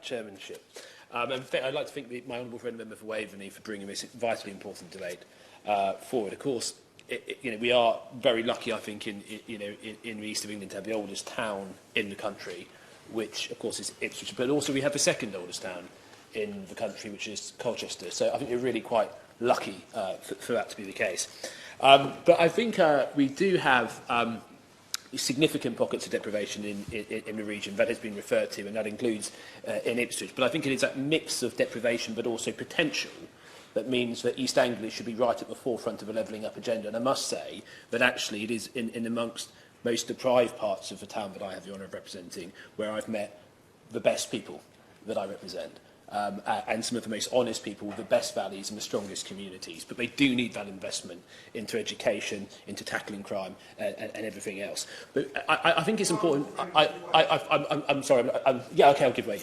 Chairmanship. I'd like to thank my honourable friend member for Waveney for bringing this vitally important debate forward. Of course, we are very lucky, I think, in the east of England to have the oldest town in the country, which of course is Ipswich, but also we have the second oldest town in the country, which is Colchester. So I think we're really quite lucky for that to be the case. But I think we do have significant pockets of deprivation in the region that has been referred to, and that includes in Ipswich. But I think it is that mix of deprivation but also potential that means that East Anglia should be right at the forefront of a levelling up agenda. And I must say that actually it is in amongst most deprived parts of the town that I have the honour of representing where I've met the best people that I represent. And some of the most honest people with the best values and the strongest communities. But they do need that investment into education, into tackling crime and everything else. But I think it's important. I'm sorry. Yeah, okay, I'll give way.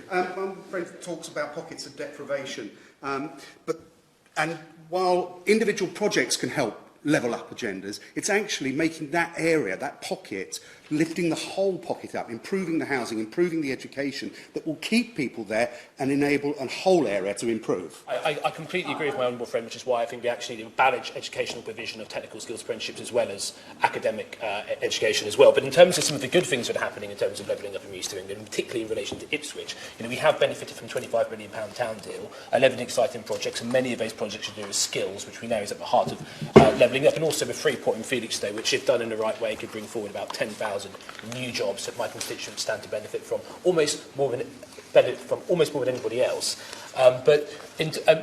My friend talks about pockets of deprivation. And while individual projects can help level up agendas, it's actually making that area, that pocket, lifting the whole pocket up, improving the housing, improving the education, that will keep people there and enable a whole area to improve. I completely agree with my honourable friend, which is why I think we actually need a balanced educational provision of technical skills apprenticeships as well as academic education as well. But in terms of some of the good things that are happening in terms of levelling up in East England, and particularly in relation to Ipswich, we have benefited from £25 million town deal, 11 exciting projects, and many of those projects are to do with skills, which we know is at the heart of levelling up, and also with Freeport and Felixstowe, which, if done in the right way, could bring forward about 10,000 new jobs that my constituents stand to benefit from, almost more than anybody else. But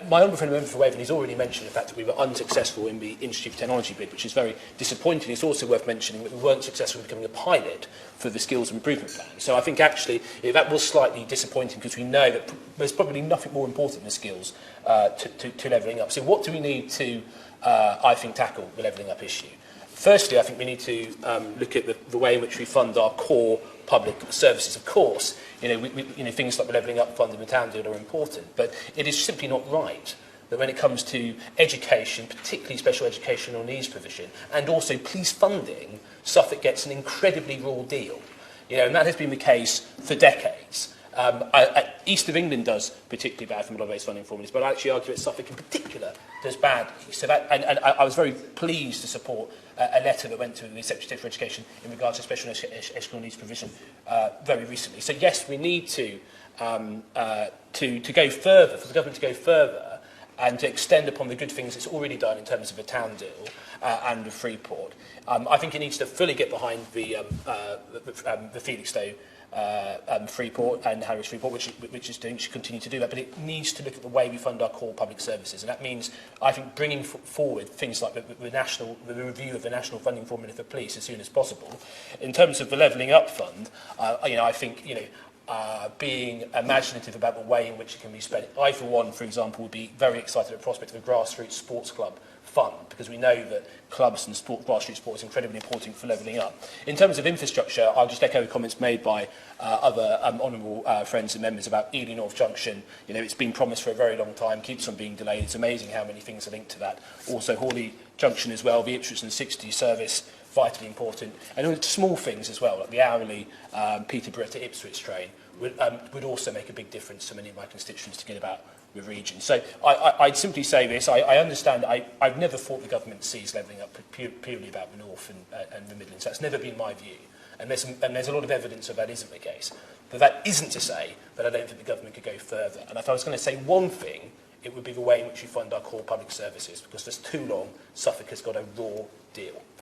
my honourable friend member for Waveney has already mentioned the fact that we were unsuccessful in the Institute of Technology bid, which is very disappointing. It's also worth mentioning that we weren't successful in becoming a pilot for the skills improvement plan. So I think actually that was slightly disappointing because we know that there's probably nothing more important than skills to levelling up. So what do we need to, I think, tackle the levelling up issue? Firstly, I think we need to look at the way in which we fund our core public services. Of course, things like the Levelling Up Fund and the Town Deal are important, but it is simply not right that when it comes to education, particularly special educational needs provision, and also police funding, Suffolk gets an incredibly raw deal. And that has been the case for decades. East of England does particularly bad from a lot of those funding formulas, but I actually argue that Suffolk in particular does bad. So and I was very pleased to support a letter that went to the Secretary for Education in regards to special educational needs provision very recently. So yes, we need to go further, for the government to go further and to extend upon the good things it's already done in terms of the town deal and the Freeport. I think it needs to fully get behind the Felixstowe Freeport and Harris Freeport, which is doing, should continue to do that, but it needs to look at the way we fund our core public services, and that means, I think, bringing forward things like the review of the national funding formula for police as soon as possible. In terms of the Levelling Up Fund, I think, being imaginative about the way in which it can be spent. I, for one, for example, would be very excited at the prospect of a grassroots sports club fund, because we know that clubs and grassroots sport is incredibly important for levelling up. In terms of infrastructure, I'll just echo the comments made by other honourable friends and members about Ely North Junction. It's been promised for a very long time, keeps on being delayed. It's amazing how many things are linked to that. Also, Hawley Junction as well, the Ipswich and 60 service, vitally important. And small things as well, like the hourly Peterborough to Ipswich train would also make a big difference to many of my constituents to get about the region. So I'd simply say this. I understand. I've never thought the government sees levelling up purely about the North and the Midlands. That's never been my view. And there's a lot of evidence that isn't the case. But that isn't to say that I don't think the government could go further. And if I was going to say one thing, it would be the way in which we fund our core public services, because for too long, Suffolk has got a raw deal.